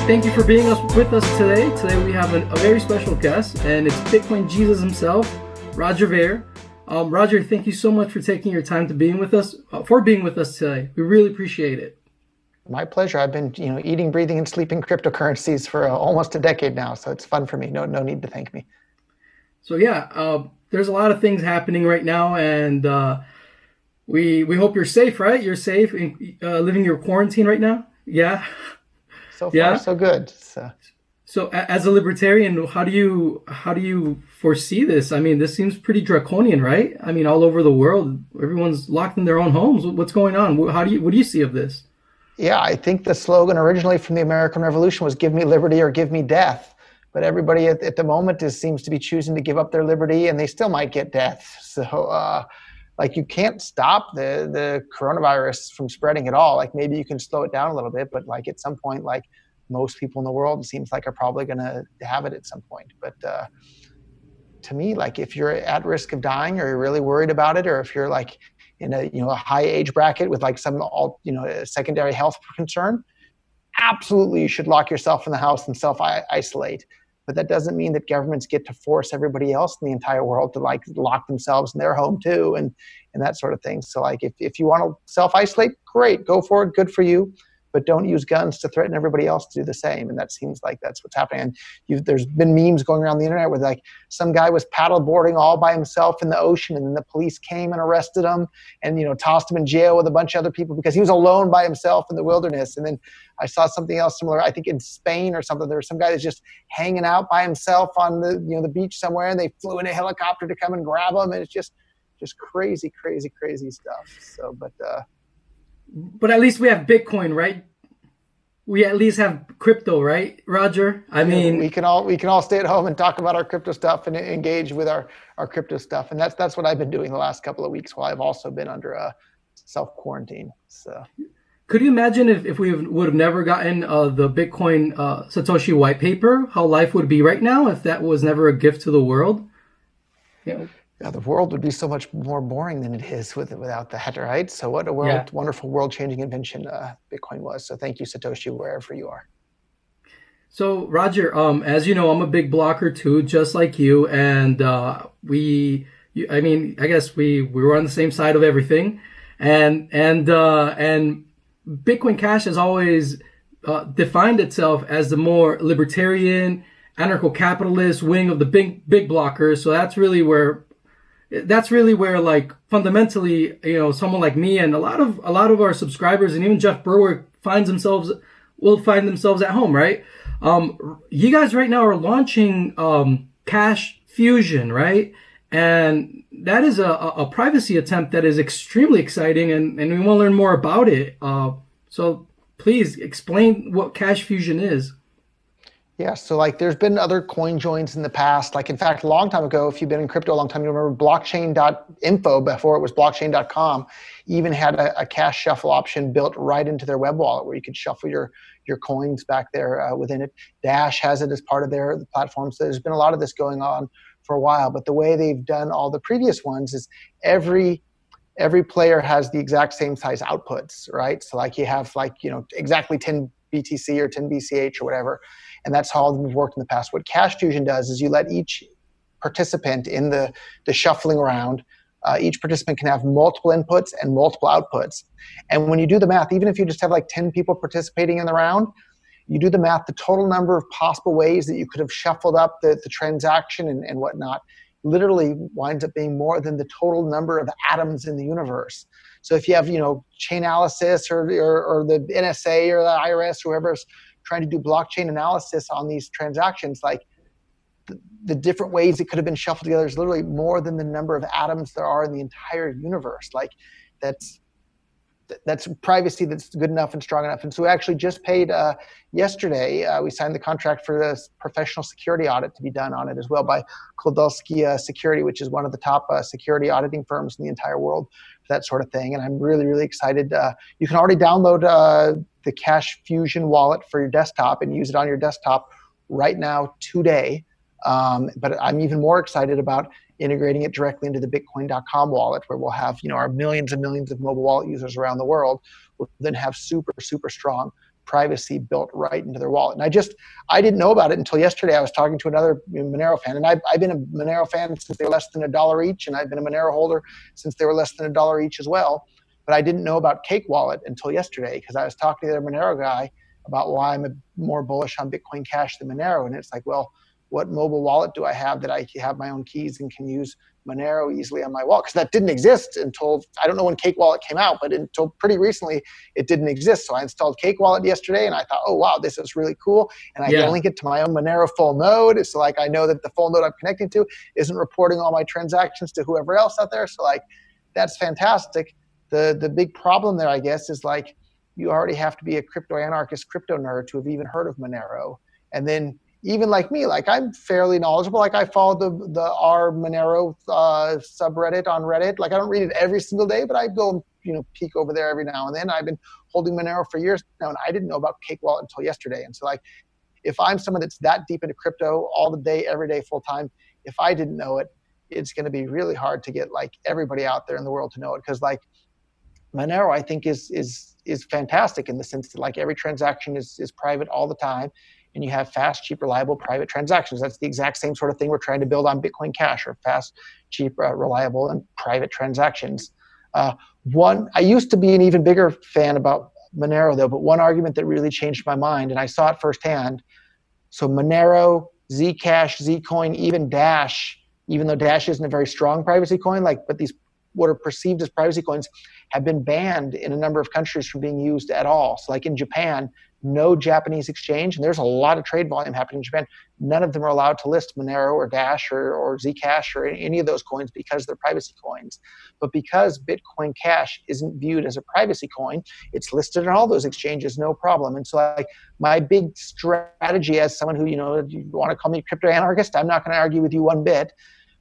thank you for being with us today. Today we have a very special guest, and it's Bitcoin Jesus himself, Roger Ver. Roger, thank you so much for taking your time to being with us today. We really appreciate it. My pleasure. I've been, eating, breathing, and sleeping cryptocurrencies for almost a decade now, so it's fun for me. No need to thank me. So yeah, there's a lot of things happening right now, and we hope you're safe, right? You're safe in living your quarantine right now. Yeah. So far, so good. So as a libertarian, how do you foresee this? I mean, this seems pretty draconian, right? I mean, all over the world, everyone's locked in their own homes. What's going on? What do you see of this? Yeah, I think the slogan originally from the American Revolution was "Give me liberty or give me death." But everybody at the moment seems to be choosing to give up their liberty, and they still might get death. So, you can't stop the coronavirus from spreading at all. Maybe you can slow it down a little bit, but at some point, most people in the world, it seems like are probably going to have it at some point. But to me, if you're at risk of dying, or you're really worried about it, or if you're in a high age bracket with some secondary health concern, absolutely you should lock yourself in the house and self-isolate. But that doesn't mean that governments get to force everybody else in the entire world to lock themselves in their home too, and that sort of thing. So if you want to self-isolate, great, go for it, good for you. But don't use guns to threaten everybody else to do the same. And that seems like that's what's happening. And there's been memes going around the internet where some guy was paddleboarding all by himself in the ocean, and then the police came and arrested him and tossed him in jail with a bunch of other people because he was alone by himself in the wilderness. And then I saw something else similar, I think in Spain or something. There was some guy that's just hanging out by himself on the beach somewhere, and they flew in a helicopter to come and grab him. And it's just crazy stuff. So, but at least we have Bitcoin, right? We at least have crypto, right, Roger? I mean, we can all stay at home and talk about our crypto stuff and engage with our crypto stuff, and that's what I've been doing the last couple of weeks while I've also been under a self-quarantine. So, could you imagine if we would have never gotten the Bitcoin Satoshi white paper, how life would be right now if that was never a gift to the world? Yeah, the world would be so much more boring than it is without that, right? So what a wonderful world-changing invention Bitcoin was. So thank you, Satoshi, wherever you are. So Roger, as you know, I'm a big blocker too, just like you. And I guess we were on the same side of everything. And Bitcoin Cash has always defined itself as the more libertarian, anarcho-capitalist wing of the big blockers. So that's really where fundamentally, someone like me and a lot of our subscribers, and even Jeff Berwick will find themselves at home, right? You guys right now are launching CashFusion, right? And that is a privacy attempt that is extremely exciting, and we want to learn more about it. So please explain what CashFusion is. Yeah, so there's been other coin joins in the past. In fact, a long time ago, if you've been in crypto a long time, you remember blockchain.info, before it was blockchain.com, even had a cash shuffle option built right into their web wallet where you could shuffle your coins back there within it. Dash has it as part of their platform. So there's been a lot of this going on for a while. But the way they've done all the previous ones is every player has the exact same size outputs, right? So you have exactly 10 BTC or 10 BCH or whatever. And that's how we've worked in the past. What CashFusion does is you let each participant in the shuffling round, each participant can have multiple inputs and multiple outputs. And when you do the math, even if you just have 10 people participating in the round, you do the math, the total number of possible ways that you could have shuffled up the transaction and whatnot literally winds up being more than the total number of atoms in the universe. So if you have, Chainalysis or the NSA or the IRS, whoever's trying to do blockchain analysis on these transactions, the different ways it could have been shuffled together is literally more than the number of atoms there are in the entire universe. That's privacy that's good enough and strong enough. And so we actually just paid yesterday, we signed the contract for this professional security audit to be done on it as well by Klodowski Security, which is one of the top security auditing firms in the entire world for that sort of thing. And I'm really, really excited. You can already download the CashFusion wallet for your desktop and use it on your desktop right now today. But I'm even more excited about integrating it directly into the Bitcoin.com wallet, where we'll have our millions and millions of mobile wallet users around the world. We'll then have super, super strong privacy built right into their wallet. And I didn't know about it until yesterday. I was talking to another Monero fan, and I've been a Monero fan since they were less than $1 each, and I've been a Monero holder since they were less than $1 each as well. But I didn't know about Cake Wallet until yesterday, because I was talking to their Monero guy about why I'm more bullish on Bitcoin Cash than Monero. And it's like, well, what mobile wallet do I have that I have my own keys and can use Monero easily on my wallet? Because that didn't exist until, I don't know when Cake Wallet came out, but until pretty recently, it didn't exist. So I installed Cake Wallet yesterday, and I thought, oh, wow, this is really cool. And I can link it to my own Monero full node. It's like, I know that the full node I'm connecting to isn't reporting all my transactions to whoever else out there. So like, that's fantastic. The big problem there, I guess, is like, you already have to be a crypto anarchist, crypto nerd to have even heard of Monero. And then even like me, like I'm fairly knowledgeable. Like I follow the R Monero subreddit on Reddit. Like I don't read it every single day, but I go and peek over there every now and then. I've been holding Monero for years now, and I didn't know about Cake Wallet until yesterday. And so like, if I'm someone that's that deep into crypto all the day, every day, full time, if I didn't know it, it's going to be really hard to get like everybody out there in the world to know it. Because like Monero, I think is fantastic in the sense that like every transaction is private all the time. And you have fast, cheap, reliable private transactions. That's the exact same sort of thing we're trying to build on Bitcoin Cash, or fast, cheap, reliable, and private transactions. I used to be an even bigger fan about Monero, though, but one argument that really changed my mind, and I saw it firsthand. So Monero, Zcash, Zcoin, even Dash, even though Dash isn't a very strong privacy coin, but these what are perceived as privacy coins have been banned in a number of countries from being used at all. So like in Japan, no Japanese exchange, and there's a lot of trade volume happening in Japan. None of them are allowed to list Monero or Dash or Zcash or any of those coins because they're privacy coins. But because Bitcoin Cash isn't viewed as a privacy coin, it's listed in all those exchanges, no problem. And so like my big strategy as someone who, you want to call me crypto anarchist, I'm not going to argue with you one bit.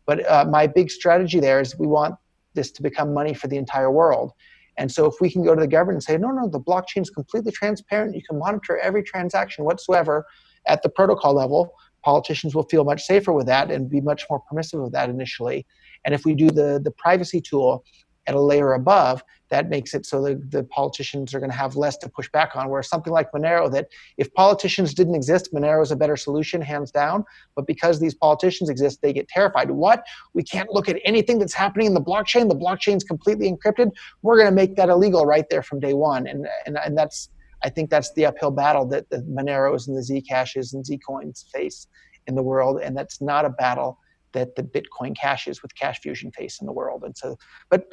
But my big strategy there is we want this to become money for the entire world. And so if we can go to the government and say, no, the blockchain is completely transparent. You can monitor every transaction whatsoever at the protocol level. Politicians will feel much safer with that and be much more permissive of that initially. And if we do the privacy tool at a layer above, that makes it so the politicians are going to have less to push back on. Whereas something like Monero, that if politicians didn't exist, Monero is a better solution, hands down. But because these politicians exist, they get terrified. What? We can't look at anything that's happening in the blockchain. The blockchain's completely encrypted. We're going to make that illegal right there from day one. And that's, I think that's the uphill battle that the Moneros and the Zcashes and Zcoins face in the world. And that's not a battle that the Bitcoin Cashes with CashFusion face in the world. And so, but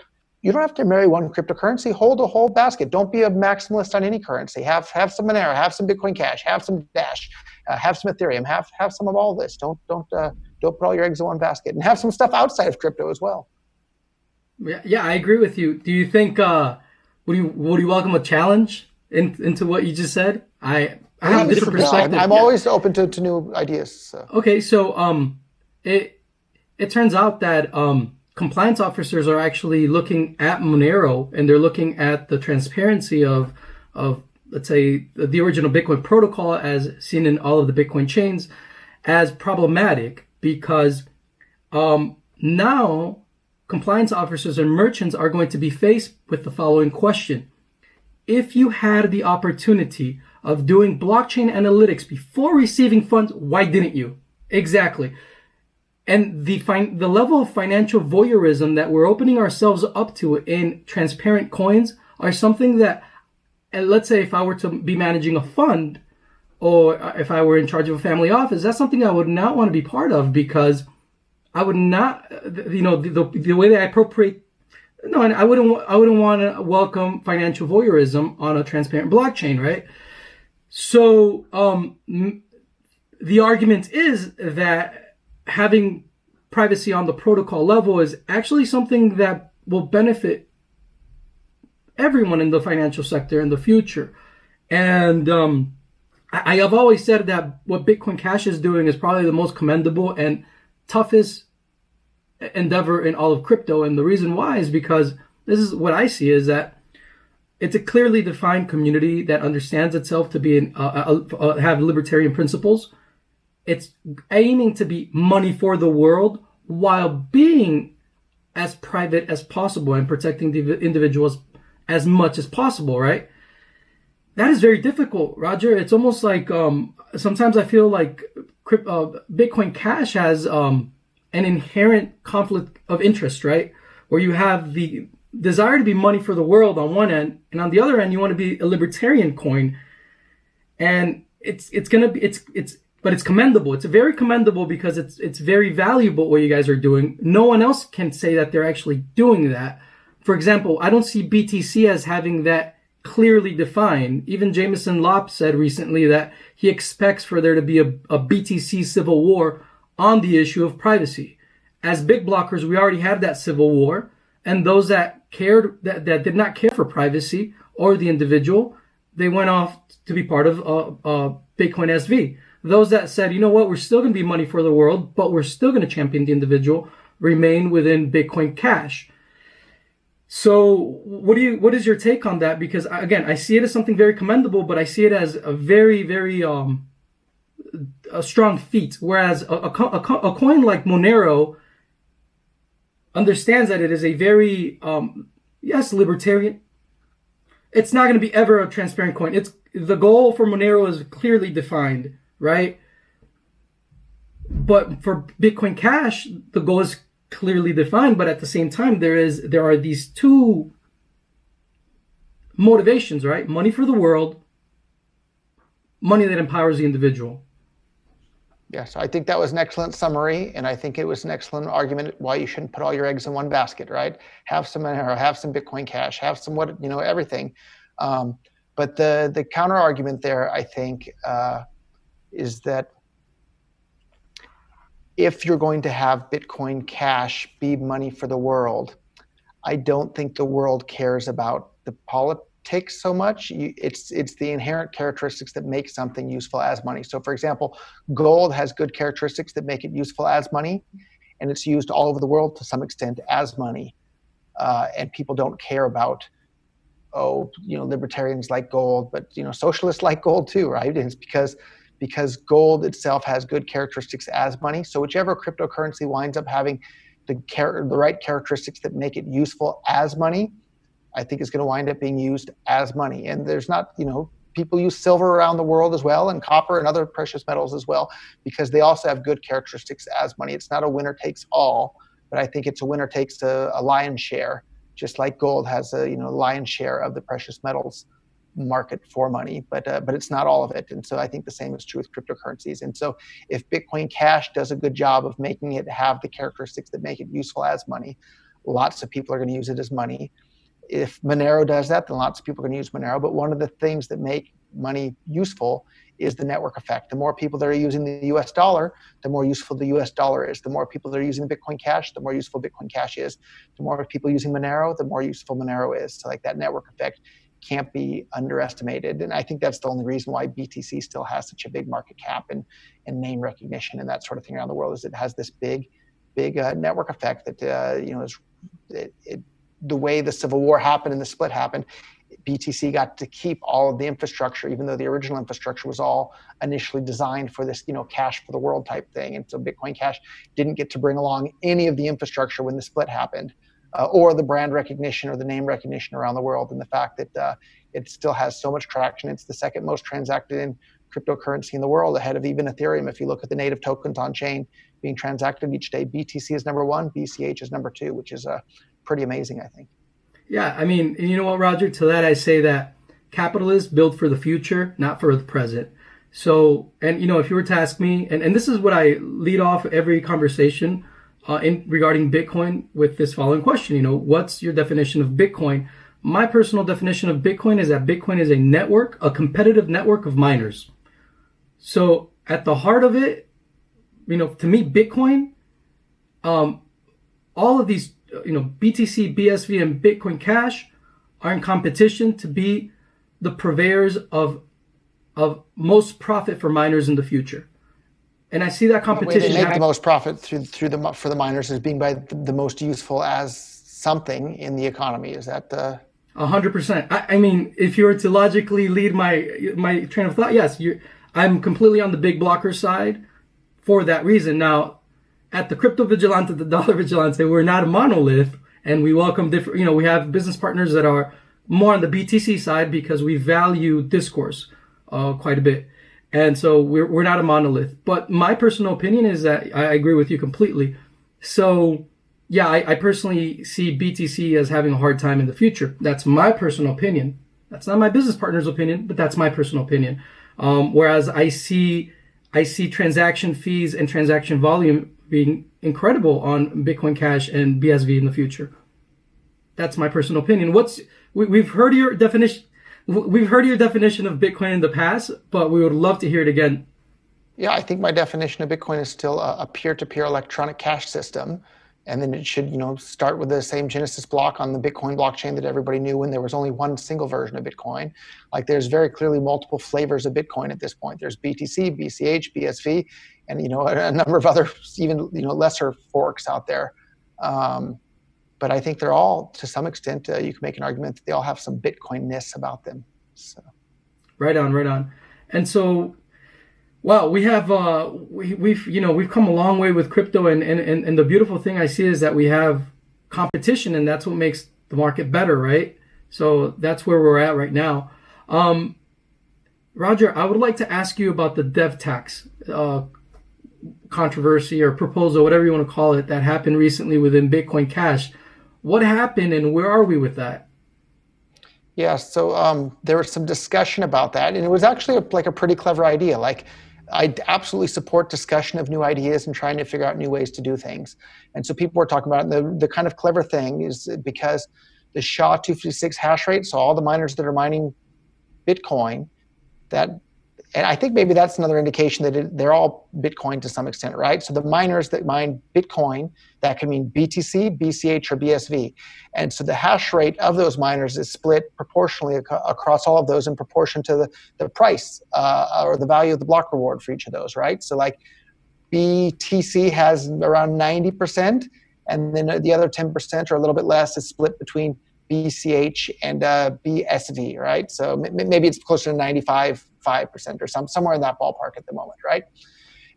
you don't have to marry one cryptocurrency. Hold a whole basket. Don't be a maximalist on any currency. Have some Monero, have some Bitcoin Cash, have some Dash, have some Ethereum, have some of all this. Don't put all your eggs in one basket, and have some stuff outside of crypto as well. Yeah, I agree with you. Do you think would you welcome a challenge into what you just said? I have a different perspective. I'm always open to new ideas. So. Okay, so it turns out that compliance officers are actually looking at Monero, and they're looking at the transparency of let's say the original Bitcoin protocol as seen in all of the Bitcoin chains as problematic, because now compliance officers and merchants are going to be faced with the following question. If you had the opportunity of doing blockchain analytics before receiving funds, why didn't you? Exactly. And the level of financial voyeurism that we're opening ourselves up to in transparent coins are something that, and let's say if I were to be managing a fund, or if I were in charge of a family office, that's something I would not want to be part of, because I would not, the way that I appropriate, no, and I wouldn't want to welcome financial voyeurism on a transparent blockchain, right? So the argument is that having privacy on the protocol level is actually something that will benefit everyone in the financial sector in the future. And I have always said that what Bitcoin Cash is doing is probably the most commendable and toughest endeavor in all of crypto. And the reason why is because this is what I see, is that it's a clearly defined community that understands itself to be have libertarian principles. It's aiming to be money for the world while being as private as possible and protecting the individuals as much as possible, right? That is very difficult, Roger. It's almost like sometimes I feel like Bitcoin Cash has an inherent conflict of interest, right? Where you have the desire to be money for the world on one end, and on the other end, you want to be a libertarian coin. And but it's commendable. It's very commendable because it's very valuable what you guys are doing. No one else can say that they're actually doing that. For example, I don't see BTC as having that clearly defined. Even Jameson Lopp said recently that he expects for there to be a BTC civil war on the issue of privacy. As big blockers, we already have that civil war, and those that did not care for privacy or the individual, they went off to be part of Bitcoin SV. Those that said, you know what, we're still going to be money for the world, but we're still going to champion the individual, remain within Bitcoin Cash. So what is your take on that? Because again, I see it as something very commendable, but I see it as a very, very a strong feat. Whereas a coin like Monero understands that it is a very yes, libertarian. It's not going to be ever a transparent coin. It's the goal for Monero is clearly defined, right? But for Bitcoin Cash, the goal is clearly defined, but at the same time, there are these two motivations, right? Money for the world, money that empowers the individual. Yes, I think that was an excellent summary, and I think it was an excellent argument why you shouldn't put all your eggs in one basket, right? Have some Monero, have some Bitcoin Cash, have some everything. But the counter argument there, I think, is that if you're going to have Bitcoin Cash be money for the world, I don't think the world cares about the politics so much. It's the inherent characteristics that make something useful as money. So for example, gold has good characteristics that make it useful as money, and it's used all over the world to some extent as money. And people don't care about, libertarians like gold, but socialists like gold too, right? And it's because gold itself has good characteristics as money. So whichever cryptocurrency winds up having the right characteristics that make it useful as money, I think is going to wind up being used as money. And there's not, people use silver around the world as well, and copper and other precious metals as well, because they also have good characteristics as money. It's not a winner takes all, but I think it's a winner takes a lion's share, just like gold has a lion's share of the precious metals market for money, but it's not all of it. And so I think the same is true with cryptocurrencies. And so if Bitcoin Cash does a good job of making it have the characteristics that make it useful as money, lots of people are going to use it as money. If Monero does that, then lots of people are going to use Monero. But one of the things that make money useful is the network effect. The more people that are using the US dollar, the more useful the US dollar is. The more people that are using Bitcoin Cash, the more useful Bitcoin Cash is. The more people using Monero, the more useful Monero is. So like that network effect can't be underestimated. And I think that's the only reason why BTC still has such a big market cap and name recognition and that sort of thing around the world, is it has this big network effect that, is the way the Civil War happened and the split happened. BTC got to keep all of the infrastructure, even though the original infrastructure was all initially designed for this, cash for the world type thing. And so Bitcoin Cash didn't get to bring along any of the infrastructure when the split happened, or the brand recognition or the name recognition around the world. And the fact that it still has so much traction. It's the second most transacted in cryptocurrency in the world, ahead of even Ethereum. If you look at the native tokens on chain being transacted each day, BTC is number one, BCH is number two, which is pretty amazing, I think. Yeah, I mean, you know what, Roger? To that, I say that capitalists build for the future, not for the present. So, and if you were to ask me, and this is what I lead off every conversation in regarding Bitcoin with this following question, what's your definition of Bitcoin? My personal definition of Bitcoin is that Bitcoin is a network, a competitive network of miners. So at the heart of it, to me, Bitcoin, all of these, BTC, BSV, and Bitcoin Cash are in competition to be the purveyors of most profit for miners in the future. And I see that competition. The way they make the most profit for the miners is being by the most useful as something in the economy. Is that 100%? I mean, if you were to logically lead my train of thought, yes, I'm completely on the big blocker side for that reason. Now, at the Crypto Vigilante, the Dollar Vigilante, we're not a monolith, and we welcome different. We have business partners that are more on the BTC side because we value discourse quite a bit. And so we're not a monolith. But my personal opinion is that I agree with you completely. So yeah, I personally see BTC as having a hard time in the future. That's my personal opinion. That's not my business partner's opinion, but that's my personal opinion. Whereas I see transaction fees and transaction volume being incredible on Bitcoin Cash and BSV in the future. That's my personal opinion. We've heard your definition. We've heard your definition of Bitcoin in the past, but we would love to hear it again. Yeah, I think my definition of Bitcoin is still a peer-to-peer electronic cash system. And then it should, start with the same Genesis block on the Bitcoin blockchain that everybody knew when there was only one single version of Bitcoin. Like there's very clearly multiple flavors of Bitcoin at this point. There's BTC, BCH, BSV, and a number of other even lesser forks out there. But I think they're all, to some extent, you can make an argument that they all have some Bitcoin-ness about them. So. Right on. And so, wow, we have we've come a long way with crypto, and the beautiful thing I see is that we have competition, and that's what makes the market better, right? So that's where we're at right now. Roger, I would like to ask you about the dev tax controversy or proposal, whatever you want to call it, that happened recently within Bitcoin Cash. What happened, and where are we with that? Yeah, so there was some discussion about that, and it was actually a pretty clever idea. Like, I absolutely support discussion of new ideas and trying to figure out new ways to do things. And so people were talking about it. And the kind of clever thing is because the SHA-256 hash rate, so all the miners that are mining Bitcoin, and I think maybe that's another indication that they're all Bitcoin to some extent, right? So the miners that mine Bitcoin, that can mean BTC, BCH, or BSV. And so the hash rate of those miners is split proportionally across all of those in proportion to the price or the value of the block reward for each of those, right? So like BTC has around 90%, and then the other 10% or a little bit less is split between BCH and BSV, right? So maybe it's closer to 95% or somewhere in that ballpark at the moment, right?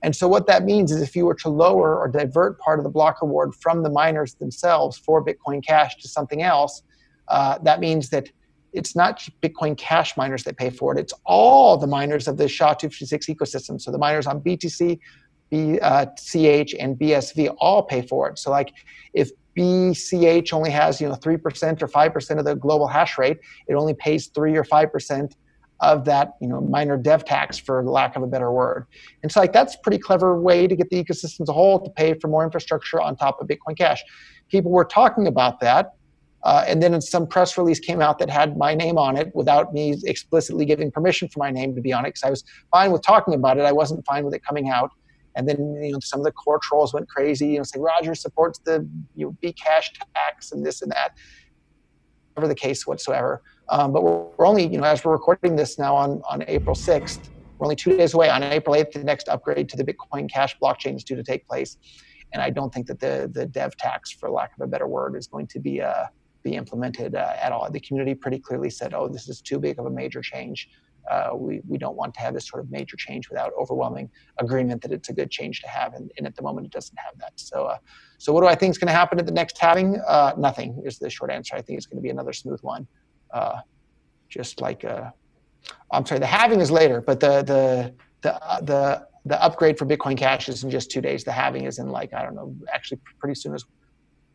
And so what that means is if you were to lower or divert part of the block reward from the miners themselves for Bitcoin Cash to something else, that means that it's not Bitcoin Cash miners that pay for it. It's all the miners of the SHA-256 ecosystem. So the miners on BTC, CH, and BSV all pay for it. So like if BCH only has 3% or 5% of the global hash rate, it only pays 3 or 5% of that miner dev tax, for lack of a better word. And so like that's a pretty clever way to get the ecosystem as a whole to pay for more infrastructure on top of Bitcoin Cash. People were talking about that, and then some press release came out that had my name on it without me explicitly giving permission for my name to be on it, because I was fine with talking about it. I wasn't fine with it coming out. And then some of the core trolls went crazy, saying Roger supports the Bcash tax and this and that, whatever the case whatsoever. But we're only, as we're recording this now on April 6th, we're only 2 days away. On April 8th, the next upgrade to the Bitcoin Cash blockchain is due to take place. And I don't think that the dev tax, for lack of a better word, is going to be implemented at all. The community pretty clearly said, oh, this is too big of a major change. We don't want to have this sort of major change without overwhelming agreement that it's a good change to have, and at the moment it doesn't have that. So what do I think is going to happen at the next halving? Nothing is the short answer. I think it's going to be another smooth one. Just like I'm sorry, the halving is later, but the upgrade for Bitcoin Cash is in just 2 days. The halving is in actually pretty soon as.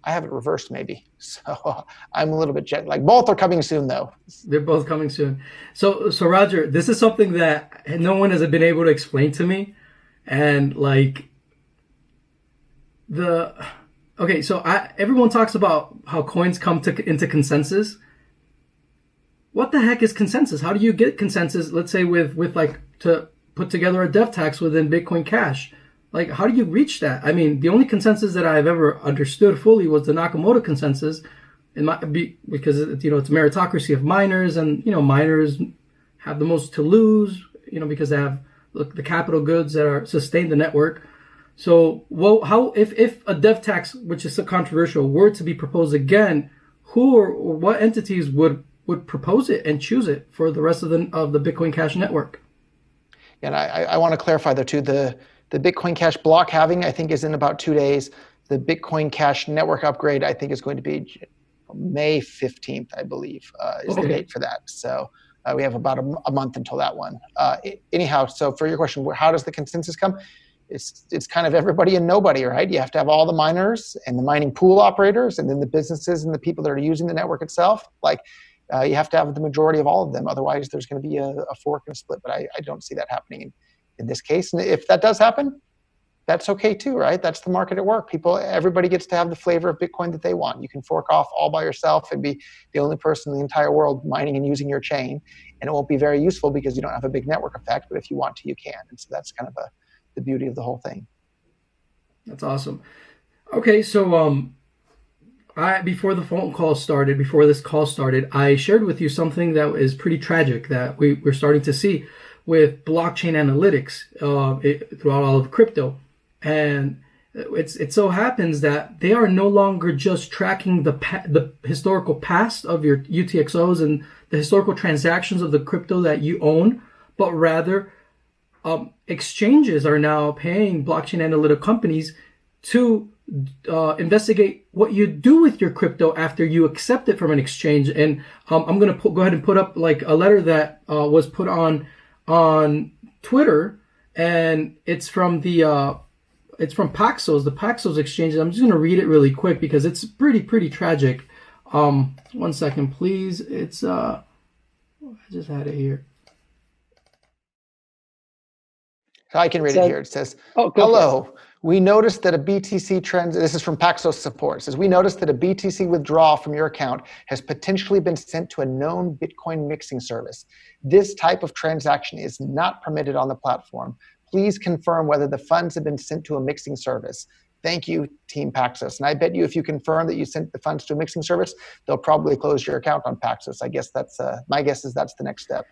I have it reversed maybe. So I'm a little bit both are coming soon though. They're both coming soon. So Roger, this is something that no one has been able to explain to me. And everyone talks about how coins come into consensus. What the heck is consensus? How do you get consensus, let's say with to put together a dev tax within Bitcoin Cash? How do you reach that? I mean, the only consensus that I've ever understood fully was the Nakamoto consensus, because it's meritocracy of miners, and miners have the most to lose, because they have the capital goods that sustain the network. So, how if a dev tax, which is so controversial, were to be proposed again, who or what entities would propose it and choose it for the rest of the Bitcoin Cash network? And I want to clarify though too, the Bitcoin Cash block halving, I think, is in about 2 days. The Bitcoin Cash network upgrade, I think, is going to be May 15th, I believe, is the date for that. So we have about a month until that one. Anyhow, so for your question, how does the consensus come? It's kind of everybody and nobody, right? You have to have all the miners and the mining pool operators, and then the businesses and the people that are using the network itself. Like, you have to have the majority of all of them. Otherwise, there's going to be a fork and a split. But I don't see that happening in this case. And if that does happen, that's okay too, right? That's the market at work. Everybody gets to have the flavor of Bitcoin that they want. You can fork off all by yourself and be the only person in the entire world mining and using your chain. And it won't be very useful because you don't have a big network effect. But if you want to, you can. And so that's kind of the beauty of the whole thing. That's awesome. Okay, so before the phone call started, before this call started, I shared with you something that is pretty tragic that we're starting to see with blockchain analytics throughout all of crypto. And it so happens that they are no longer just tracking the historical past of your UTXOs and the historical transactions of the crypto that you own, but rather exchanges are now paying blockchain analytic companies to investigate what you do with your crypto after you accept it from an exchange. And I'm going to go ahead and put up like a letter that was put on Twitter, and it's from Paxos, the Paxos exchange. I'm just going to read it really quick because it's pretty tragic. 1 second, please. It's I just had it here. I can read it here. It says, hello, we noticed that a BTC trend, this is from Paxos support, it says, we noticed that a BTC withdrawal from your account has potentially been sent to a known Bitcoin mixing service. This type of transaction is not permitted on the platform. Please confirm whether the funds have been sent to a mixing service. Thank you, Team Paxos. And I bet you if you confirm that you sent the funds to a mixing service, they'll probably close your account on Paxos. I guess that's, my guess is that's the next step.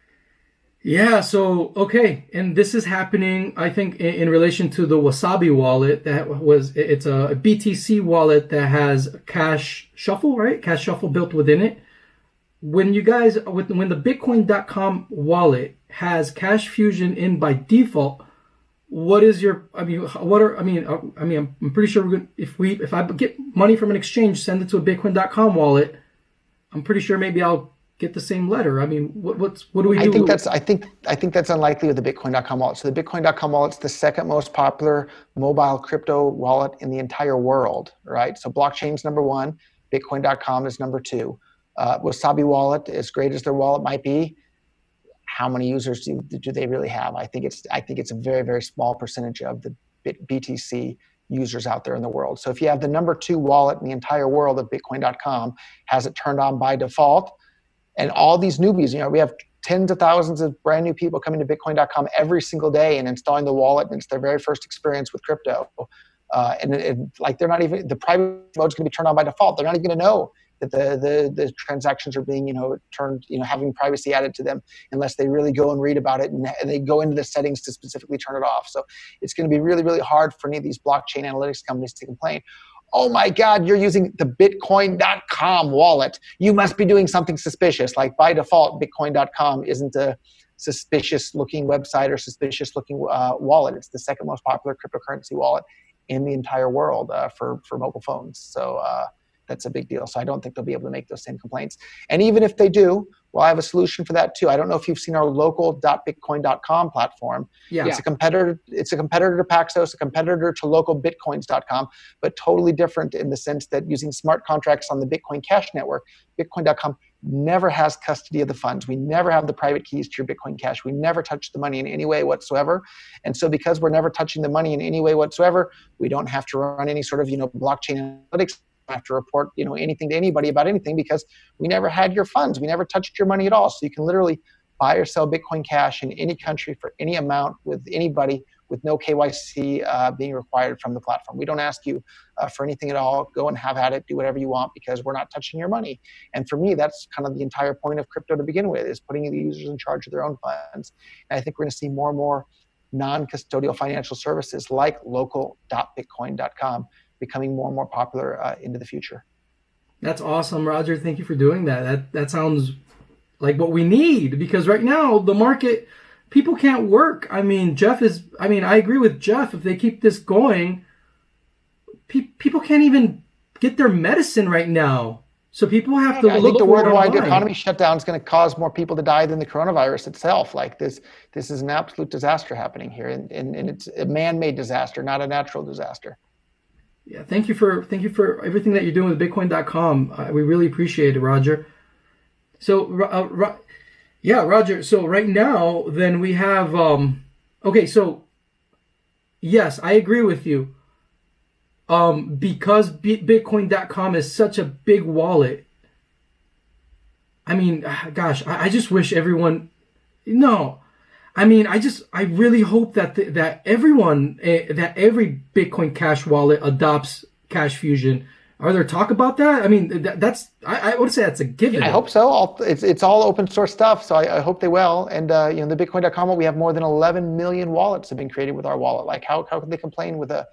Yeah, so, okay. And this is happening, I think, in relation to the Wasabi wallet it's a BTC wallet that has Cash Shuffle, right? Cash Shuffle built within it. When the Bitcoin.com wallet has CashFusion in by default, what is your, I'm pretty sure if I get money from an exchange, send it to a Bitcoin.com wallet, I'm pretty sure maybe I'll get the same letter. I mean, what do we do? I think that's unlikely with the Bitcoin.com wallet. So the Bitcoin.com wallet's the second most popular mobile crypto wallet in the entire world, right? So blockchain's number one, Bitcoin.com is number two. Wasabi wallet, as great as their wallet might be, how many users do they really have? I think it's a very, very small percentage of the BTC users out there in the world. So if you have the number two wallet in the entire world of Bitcoin.com, has it turned on by default, and all these newbies, we have tens of thousands of brand new people coming to Bitcoin.com every single day and installing the wallet, and it's their very first experience with crypto. They're not even, the private mode's going to be turned on by default. They're not even going to know that the transactions are being, turned, having privacy added to them unless they really go and read about it and they go into the settings to specifically turn it off. So it's going to be really, really hard for any of these blockchain analytics companies to complain. Oh my God, you're using the Bitcoin.com wallet. You must be doing something suspicious. Like by default, Bitcoin.com isn't a suspicious looking website or suspicious looking wallet. It's the second most popular cryptocurrency wallet in the entire world for mobile phones. So that's a big deal. So I don't think they'll be able to make those same complaints. And even if they do, well, I have a solution for that too. I don't know if you've seen our local.bitcoin.com platform. Yeah. It's a competitor to Paxos, a competitor to localbitcoins.com, but totally different in the sense that using smart contracts on the Bitcoin Cash network, Bitcoin.com never has custody of the funds. We never have the private keys to your Bitcoin Cash. We never touch the money in any way whatsoever. And so because we're never touching the money in any way whatsoever, we don't have to run any sort of, blockchain analytics, have to report anything to anybody about anything because we never had your funds. We never touched your money at all. So you can literally buy or sell Bitcoin Cash in any country for any amount with anybody with no KYC being required from the platform. We don't ask you for anything at all. Go and have at it, do whatever you want because we're not touching your money. And for me, that's kind of the entire point of crypto to begin with, is putting the users in charge of their own funds. And I think we're going to see more and more non-custodial financial services like local.bitcoin.com becoming more and more popular into the future. That's awesome, Roger. Thank you for doing that. That sounds like what we need, because right now the market, people can't work. I agree with Jeff. If they keep this going, people can't even get their medicine right now. So people have to I look think the for it worldwide online. economy shutdown is going to cause more people to die than the coronavirus itself. Like this is an absolute disaster happening here, and it's a man-made disaster, not a natural disaster. Yeah, thank you for everything that you're doing with Bitcoin.com. We really appreciate it, Roger. So, yeah, Roger. So right now, then we have. Okay, so yes, I agree with you. Because Bitcoin.com is such a big wallet. I mean, gosh, I just wish everyone. No, I mean, I really hope that that everyone, that every Bitcoin Cash wallet adopts CashFusion. Are there talk about that? I mean, that's I would say that's a given. I hope so. It's all open source stuff, so I hope they will. And the Bitcoin.com, we have more than 11 million wallets have been created with our wallet. Like, how can they complain with a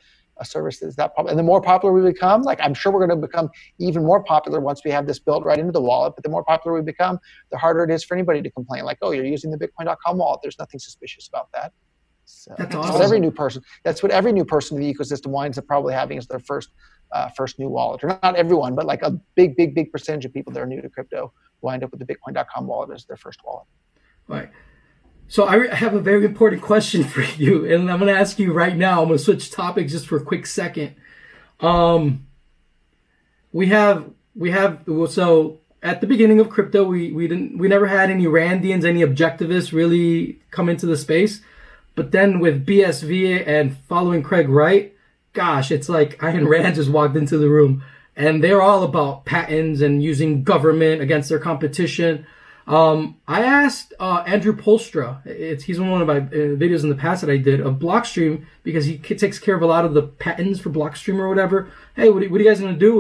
service that's that popular? And the more popular we become, like, I'm sure we're going to become even more popular once we have this built right into the wallet. But the more popular we become, the harder it is for anybody to complain. Like, oh, you're using the Bitcoin.com wallet. There's nothing suspicious about that. So That's what awesome. every new person. That's what every new person in the ecosystem winds up probably having as their first new wallet. Or not everyone, but like a big percentage of people that are new to crypto wind up with the Bitcoin.com wallet as their first wallet. Right. So I have a very important question for you, and I'm going to ask you right now. I'm going to switch topics just for a quick second. We have so at the beginning of crypto, we never had any Randians, any objectivists really come into the space. But then with BSV and following Craig Wright, gosh, it's like Ayn Rand just walked into the room, and they're all about patents and using government against their competition. I asked Andrew Polstra, he's on one of my videos in the past that I did of Blockstream, because he takes care of a lot of the patents for Blockstream or whatever. Hey, what are you guys going to do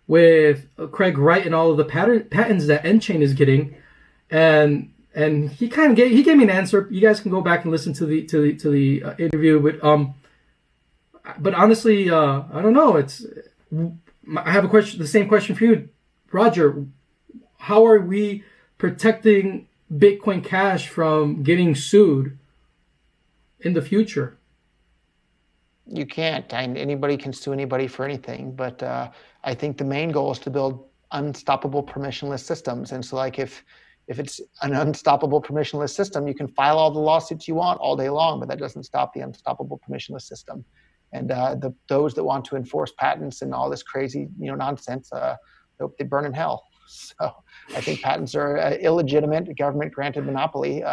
with Craig Wright and all of the patents that nChain is getting? And he kind of gave me an answer. You guys can go back and listen to the interview, but honestly, I don't know. I have a question, the same question for you, Roger. How are we protecting Bitcoin Cash from getting sued in the future? You can't. Anybody can sue anybody for anything, but I think the main goal is to build unstoppable permissionless systems. And so, like, if it's an unstoppable permissionless system, you can file all the lawsuits you want all day long, but that doesn't stop the unstoppable permissionless system. And those that want to enforce patents and all this crazy nonsense, hope they burn in hell. So I think patents are illegitimate, government-granted monopoly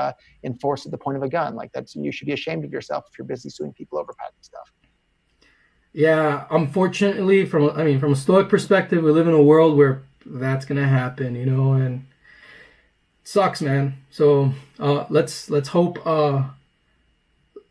enforced at the point of a gun. Like, you should be ashamed of yourself if you're busy suing people over patent stuff. Yeah, unfortunately, from a Stoic perspective, we live in a world where that's gonna happen, and it sucks, man. So let's hope.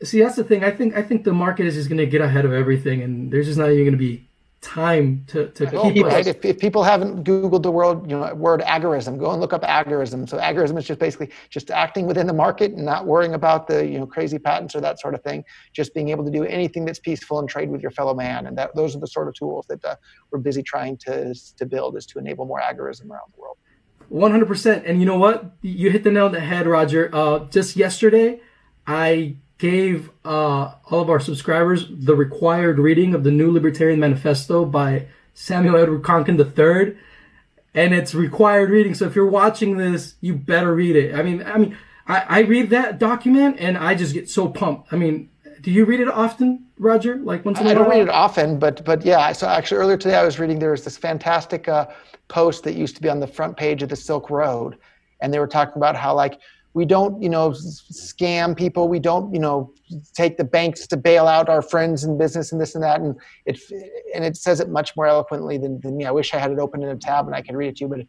See, that's the thing. I think the market is just gonna get ahead of everything, and there's just not even gonna be time to keep right. us. If people haven't Googled the word Agarism, go and look up Agarism. So Agarism is just basically just acting within the market and not worrying about the crazy patents or that sort of thing. Just being able to do anything that's peaceful and trade with your fellow man. And those are the sort of tools that we're busy trying to build, is to enable more Agarism around the world. 100%. And you know what? You hit the nail on the head, Roger. Just yesterday, I gave all of our subscribers the required reading of the new Libertarian Manifesto by Samuel Edward Konkin III, and it's required reading. So if you're watching this, you better read it. I read that document and I just get so pumped. I mean, do you read it often, Roger? Like once in a while? I don't read it often, but yeah. So actually, earlier today I was reading. There was this fantastic post that used to be on the front page of the Silk Road, and they were talking about how, like, we don't, scam people. We don't, take the banks to bail out our friends in business and this and that. And it says it much more eloquently than me. I wish I had it open in a tab and I could read it to you, but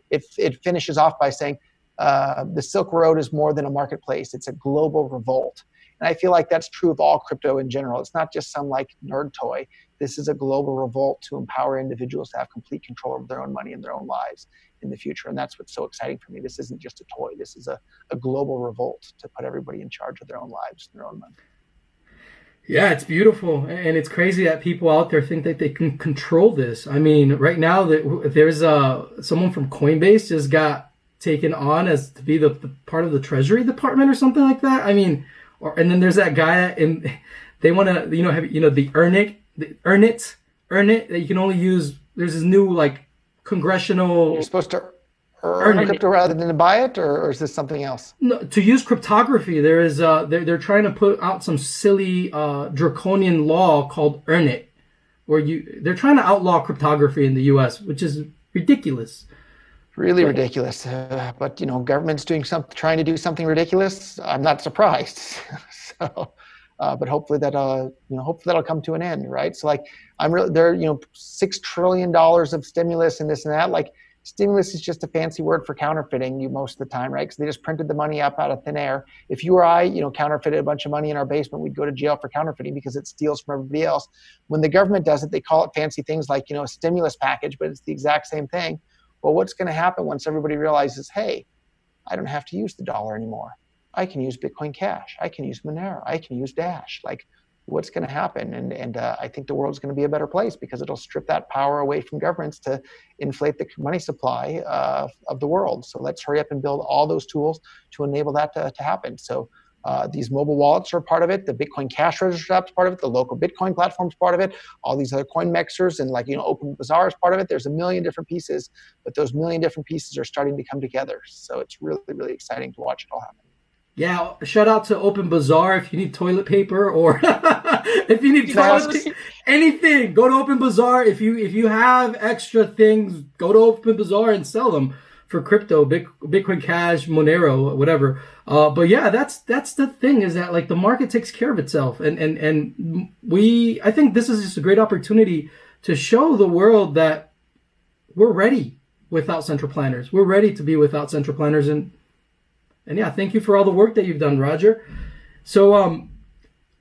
it finishes off by saying the Silk Road is more than a marketplace. It's a global revolt. And I feel like that's true of all crypto in general. It's not just some like nerd toy. This is a global revolt to empower individuals to have complete control over their own money and their own lives in the future. And that's what's so exciting for me. This isn't just a toy. This is a global revolt to put everybody in charge of their own lives and their own money. Yeah, it's beautiful. And it's crazy that people out there think that they can control this. I mean, right now there's someone from Coinbase just got taken on as to be the part of the Treasury Department or something like that. I mean, and then there's that guy, and they want to, have the earn it that you can only use. There's this new like congressional. You're supposed to earn earn crypto rather than to buy it, or is this something else? No, to use cryptography, there is they're trying to put out some silly draconian law called Earn It, where they're trying to outlaw cryptography in the U.S., which is ridiculous. Really ridiculous. But government's trying to do something ridiculous. I'm not surprised. So, but hopefully that'll come to an end, right? So like there, $6 trillion of stimulus and this and that. Like stimulus is just a fancy word for counterfeiting you most of the time, right? Because they just printed the money up out of thin air. If you or I, counterfeited a bunch of money in our basement, we'd go to jail for counterfeiting because it steals from everybody else. When the government does it, they call it fancy things like, a stimulus package, but it's the exact same thing. Well, what's going to happen once everybody realizes, hey, I don't have to use the dollar anymore. I can use Bitcoin Cash. I can use Monero. I can use Dash. Like, what's going to happen? And I think the world's going to be a better place because it'll strip that power away from governments to inflate the money supply of the world. So let's hurry up and build all those tools to enable that to happen. So these mobile wallets are part of it. The Bitcoin Cash Register app's part of it. The local Bitcoin platform's part of it. All these other coin mixers and Open Bazaar is part of it. There's a million different pieces, but those million different pieces are starting to come together. So it's really, really exciting to watch it all happen. Yeah, shout out to Open Bazaar if you need toilet paper or if you need anything, go to Open Bazaar. If you have extra things, go to Open Bazaar and sell them for crypto, Bitcoin Cash, Monero, whatever. But yeah, that's the thing is that like the market takes care of itself, and I think this is just a great opportunity to show the world that we're ready without central planners. We're ready to be without central planners, and yeah, thank you for all the work that you've done, Roger. So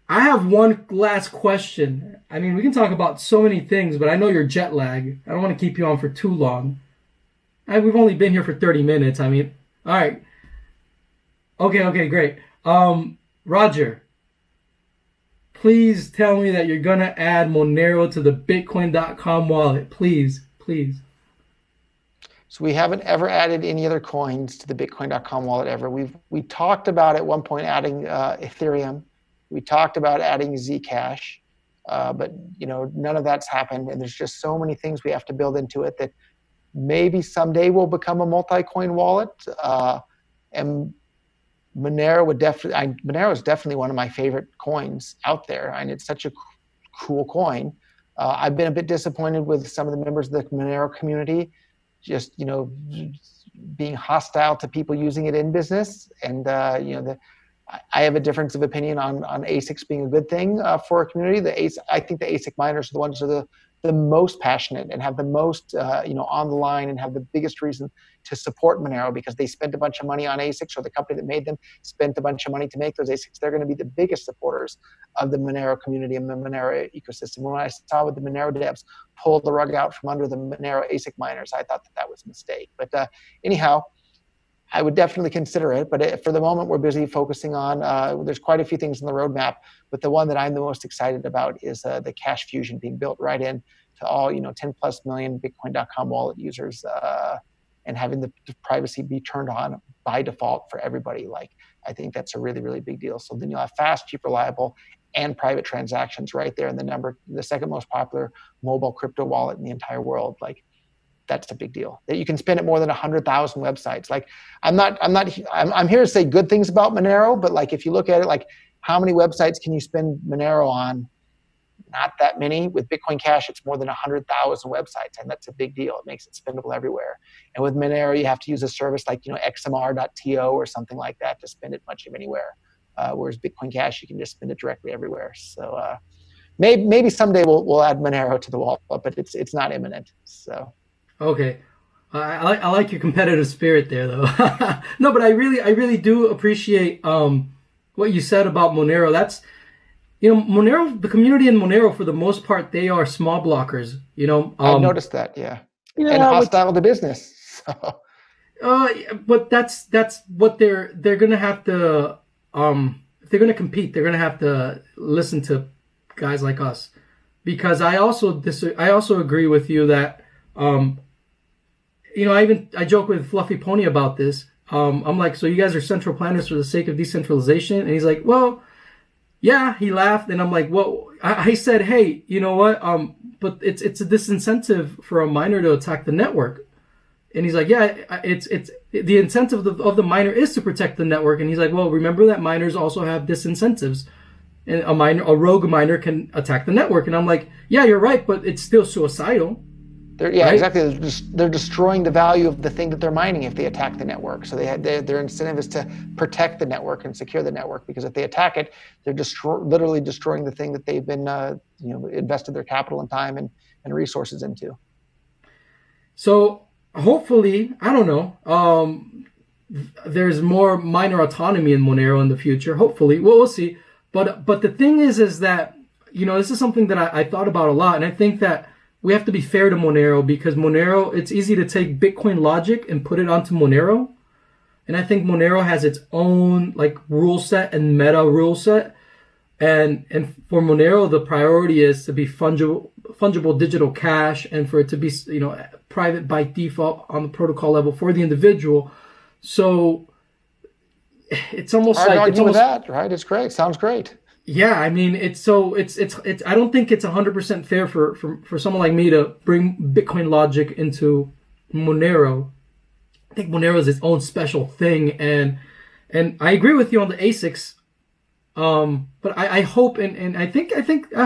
I have one last question. I mean, we can talk about so many things, but I know you're jet lag. I don't want to keep you on for too long. We've only been here for 30 minutes. I mean, all right. Okay, great. Roger, please tell me that you're going to add Monero to the Bitcoin.com wallet. Please. So we haven't ever added any other coins to the Bitcoin.com wallet ever. We talked about at one point adding Ethereum. We talked about adding Zcash, but none of that's happened. And there's just so many things we have to build into it that maybe someday will become a multi-coin wallet. And Monero is definitely one of my favorite coins out there, and it's such a cool coin. I've been a bit disappointed with some of the members of the Monero community, just being hostile to people using it in business, and I have a difference of opinion on ASICs being a good thing for a community. I think the ASIC miners are the ones who are the most passionate and have the most on the line and have the biggest reason to support Monero because they spent a bunch of money on ASICs, or the company that made them spent a bunch of money to make those ASICs. They're going to be the biggest supporters of the Monero community and the Monero ecosystem. When I saw with the Monero devs pull the rug out from under the Monero ASIC miners, I thought that was a mistake. But anyhow, I would definitely consider it, but for the moment, we're busy focusing on, there's quite a few things in the roadmap, but the one that I'm the most excited about is the CashFusion being built right in to all, 10 plus million Bitcoin.com wallet users, and having the privacy be turned on by default for everybody. I think that's a really, really big deal. So then you'll have fast, cheap, reliable, and private transactions right there in the second most popular mobile crypto wallet in the entire world. That's a big deal. That you can spend at more than 100,000 websites. I'm here to say good things about Monero, but if you look at it, how many websites can you spend Monero on? Not that many. With Bitcoin Cash, it's more than 100,000 websites, and that's a big deal. It makes it spendable everywhere. And with Monero, you have to use a service like xmr.to or something like that to spend it much of anywhere. Whereas Bitcoin Cash, you can just spend it directly everywhere. So maybe someday we'll add Monero to the wallet, but it's not imminent. So. Okay. I like your competitive spirit there, though. No, but I really do appreciate what you said about Monero. That's Monero, the community in Monero, for the most part, they are small blockers. I've noticed that, yeah. And hostile to business. So. But that's what they're gonna have to. If they're gonna compete, they're gonna have to listen to guys like us, because I also agree with you that. I joke with Fluffy Pony about this. I'm like, so you guys are central planners for the sake of decentralization? And he's like, well, yeah, he laughed. And I'm like, well, I said, hey, you know what? But it's a disincentive for a miner to attack the network. And he's like, yeah, it's the incentive of the miner is to protect the network. And he's like, well, remember that miners also have disincentives, and a rogue miner can attack the network. And I'm like, yeah, you're right, but it's still suicidal. Yeah, right? exactly. They're destroying the value of the thing that they're mining if they attack the network. So their incentive is to protect the network and secure the network, because if they attack it, they're literally destroying the thing that they've been invested their capital and time and resources into. So hopefully, I don't know. There's more miner autonomy in Monero in the future. Hopefully, we'll see. But the thing is that this is something that I thought about a lot, and I think that we have to be fair to Monero, because Monero, it's easy to take Bitcoin logic and put it onto Monero. And I think Monero has its own like rule set and meta rule set. And for Monero, the priority is to be fungible digital cash, and for it to be private by default on the protocol level for the individual. So it's almost Hard like to it's argue with almost that, right? It's great. Sounds great. Yeah, I mean, it's I don't think it's 100% fair for someone like me to bring Bitcoin logic into Monero. I think Monero is its own special thing, and I agree with you on the ASICs. But I hope and I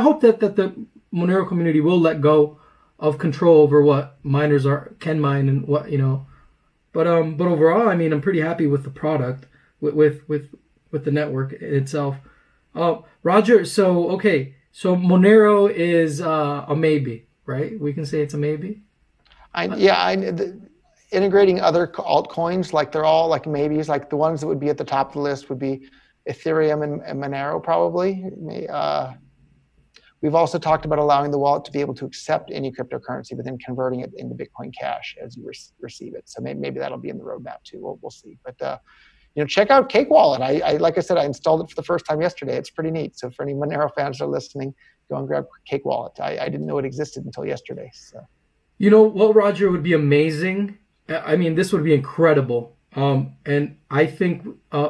hope that the Monero community will let go of control over what miners can mine and what. But overall, I mean, I'm pretty happy with the product, with the network itself. Roger, so Monero is a maybe, right? We can say it's a maybe. Integrating other altcoins, like they're all like maybes. Like the ones that would be at the top of the list would be Ethereum and Monero, probably. We've also talked about allowing the wallet to be able to accept any cryptocurrency, but then converting it into Bitcoin Cash as you receive it. So maybe that'll be in the roadmap too. We'll see. But check out Cake Wallet. Like I said, I installed it for the first time yesterday. It's pretty neat. So for any Monero fans that are listening, go and grab Cake Wallet. I didn't know it existed until yesterday. So. You know what, Roger, would be amazing? I mean, this would be incredible. And I think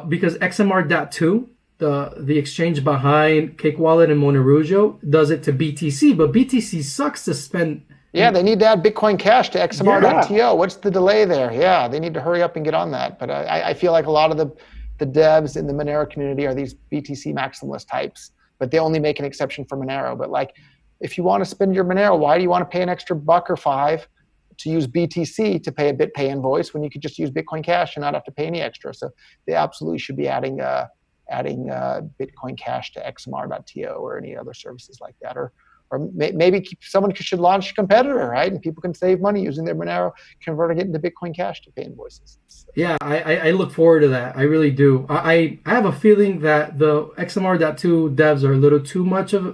because XMR.2, the exchange behind Cake Wallet and Monero, does it to BTC, but BTC sucks to spend. Yeah, they need to add Bitcoin Cash to XMR.to. Yeah. What's the delay there? Yeah, they need to hurry up and get on that. But I feel like a lot of the devs in the Monero community are these BTC maximalist types, but they only make an exception for Monero. But like, if you want to spend your Monero, why do you want to pay an extra $1 or $5 to use BTC to pay a BitPay invoice when you could just use Bitcoin Cash and not have to pay any extra? So they absolutely should be adding Bitcoin Cash to XMR.to or any other services like that. Or maybe someone should launch a competitor, right? And people can save money using their Monero, converting it into Bitcoin Cash to pay invoices. So. Yeah, I look forward to that. I really do. I have a feeling that the XMR.2 devs are a little too much of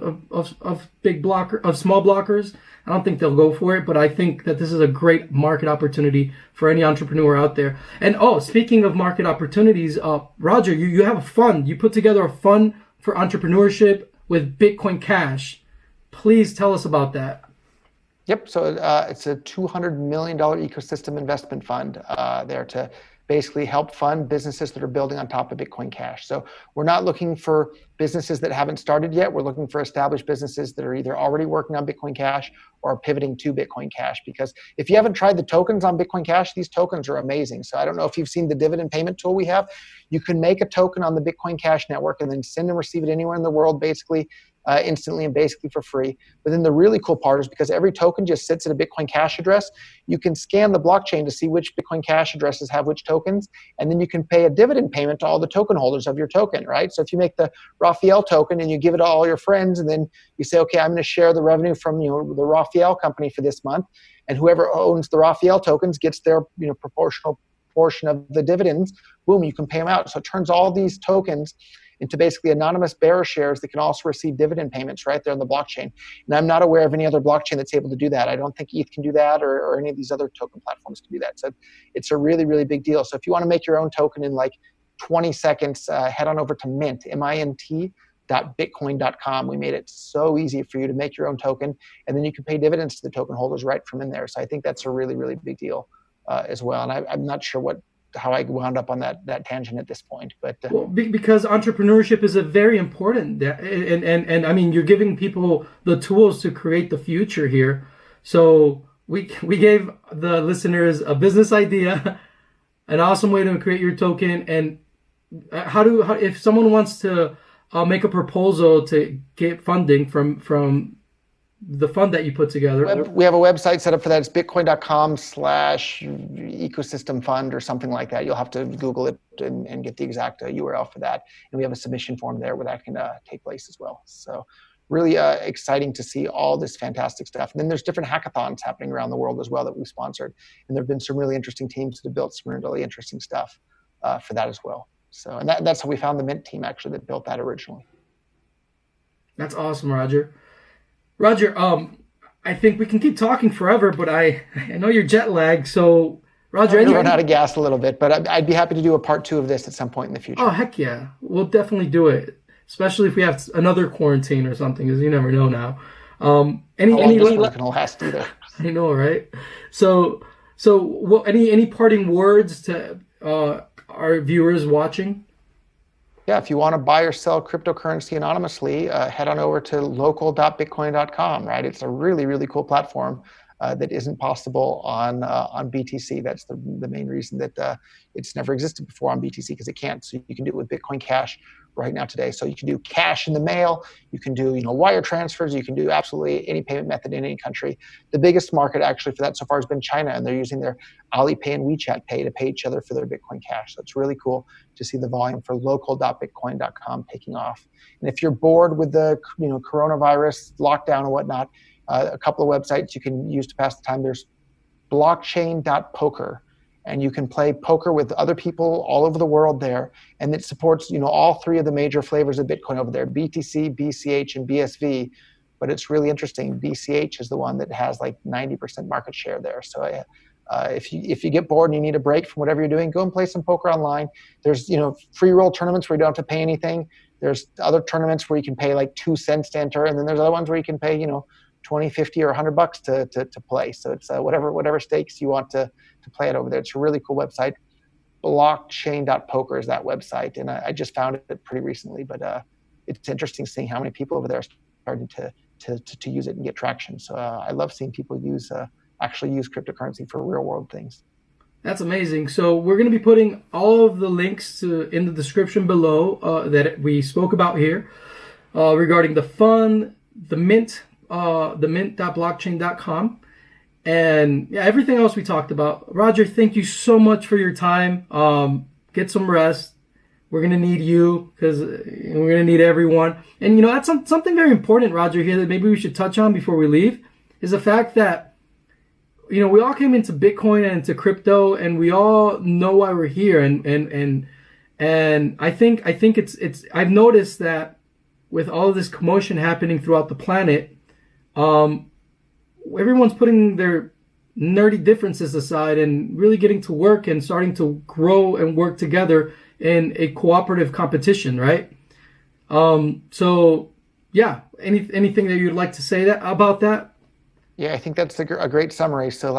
small blockers. I don't think they'll go for it, but I think that this is a great market opportunity for any entrepreneur out there. And speaking of market opportunities, Roger, you have a fund. You put together a fund for entrepreneurship with Bitcoin Cash. Please tell us about that. Yep. So it's a $200 million ecosystem investment fund there to basically help fund businesses that are building on top of Bitcoin Cash. So we're not looking for businesses that haven't started yet. We're looking for established businesses that are either already working on Bitcoin Cash or pivoting to Bitcoin Cash. Because if you haven't tried the tokens on Bitcoin Cash, these tokens are amazing. So I don't know if you've seen the dividend payment tool we have. You can make a token on the Bitcoin Cash network and then send and receive it anywhere in the world, basically instantly and basically for free. But then the really cool part is because every token just sits at a Bitcoin Cash address, you can scan the blockchain to see which Bitcoin Cash addresses have which tokens, and then you can pay a dividend payment to all the token holders of your token, right? So if you make the Raphael token and you give it to all your friends, and then you say, okay, I'm going to share the revenue from the Raphael company for this month, and whoever owns the Raphael tokens gets their proportional portion of the dividends, boom, you can pay them out. So it turns all these tokens into basically anonymous bearer shares that can also receive dividend payments right there on the blockchain. And I'm not aware of any other blockchain that's able to do that. I don't think ETH can do that or any of these other token platforms can do that. So it's a really, really big deal. So if you want to make your own token in like 20 seconds, head on over to Mint, mint.bitcoin.com. We made it so easy for you to make your own token, and then you can pay dividends to the token holders right from in there. So I think that's a really, really big deal as well. And I'm not sure what how I wound up on that tangent at this point. But well, because entrepreneurship is a very important, and I mean, you're giving people the tools to create the future here. So we gave the listeners a business idea, an awesome way to create your token, and how if someone wants to make a proposal to get funding from the fund that you put together. We have a website set up for that. It's bitcoin.com/ecosystem fund or something like that. You'll have to Google it and get the exact URL for that. And we have a submission form there where that can take place as well. So really exciting to see all this fantastic stuff. And then there's different hackathons happening around the world as well that we've sponsored. And there have been some really interesting teams that have built some really interesting stuff for that as well. So, and that's how we found the Mint team actually that built that originally. That's awesome, Roger. Roger, I think we can keep talking forever, but I know you're jet lagged. So, Roger, I'm run out of gas a little bit, but I'd be happy to do a part 2 of this at some point in the future. Oh, heck yeah. We'll definitely do it, especially if we have another quarantine or something, because you never know now. Any not gonna last either. I know, right? So any parting words to our viewers watching? Yeah, if you want to buy or sell cryptocurrency anonymously, head on over to local.bitcoin.com, right? It's a really, really cool platform that isn't possible on BTC. That's the main reason that it's never existed before on BTC, because it can't. So you can do it with Bitcoin Cash right now today. So you can do cash in the mail, you can do wire transfers, you can do absolutely any payment method in any country. The biggest market actually for that so far has been China, and they're using their Alipay and WeChat Pay to pay each other for their Bitcoin Cash. So it's really cool to see the volume for local.bitcoin.com taking off. And if you're bored with the coronavirus lockdown and whatnot, a couple of websites you can use to pass the time. There's blockchain.poker, and you can play poker with other people all over the world there. And it supports all 3 of the major flavors of Bitcoin over there: BTC, BCH, and BSV. But it's really interesting. BCH is the one that has like 90% market share there. So if you get bored and you need a break from whatever you're doing, go and play some poker online. There's free roll tournaments where you don't have to pay anything. There's other tournaments where you can pay like 2 cents to enter, and then there's other ones where you can pay 20, 50, or $100 to play. So it's whatever stakes you want to play it over there. It's a really cool website. Blockchain.poker is that website, and I just found it pretty recently. But it's interesting seeing how many people over there are starting to use it and get traction. So I love seeing people actually use cryptocurrency for real world things. That's amazing. So we're going to be putting all of the links in the description below that we spoke about here regarding the fund, the Mint. The mint.blockchain.com, and everything else we talked about. Roger, thank you so much for your time. Get some rest. We're going to need you, because we're going to need everyone. And that's something very important, Roger, here that maybe we should touch on before we leave, is the fact that we all came into Bitcoin and into crypto, and we all know why we're here. And I think it's I've noticed that with all of this commotion happening throughout the planet, everyone's putting their nerdy differences aside and really getting to work and starting to grow and work together in a cooperative competition, right? So yeah, anything that you'd like to say about that? Yeah, I think that's a great summary. So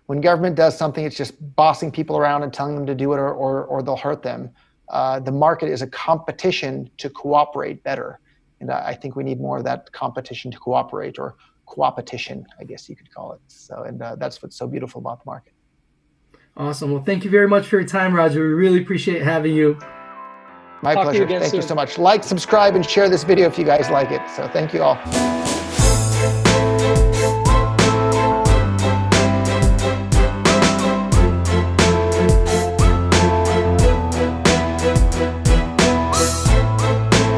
when government does something, it's just bossing people around and telling them to do it or they'll hurt them. The market is a competition to cooperate better. And I think we need more of that competition to cooperate, or coopetition, I guess you could call it. So, and that's what's so beautiful about the market. Awesome. Well, thank you very much for your time, Roger. We really appreciate having you. My pleasure. Thank you so much. Like, subscribe, and share this video if you guys like it. So thank you all.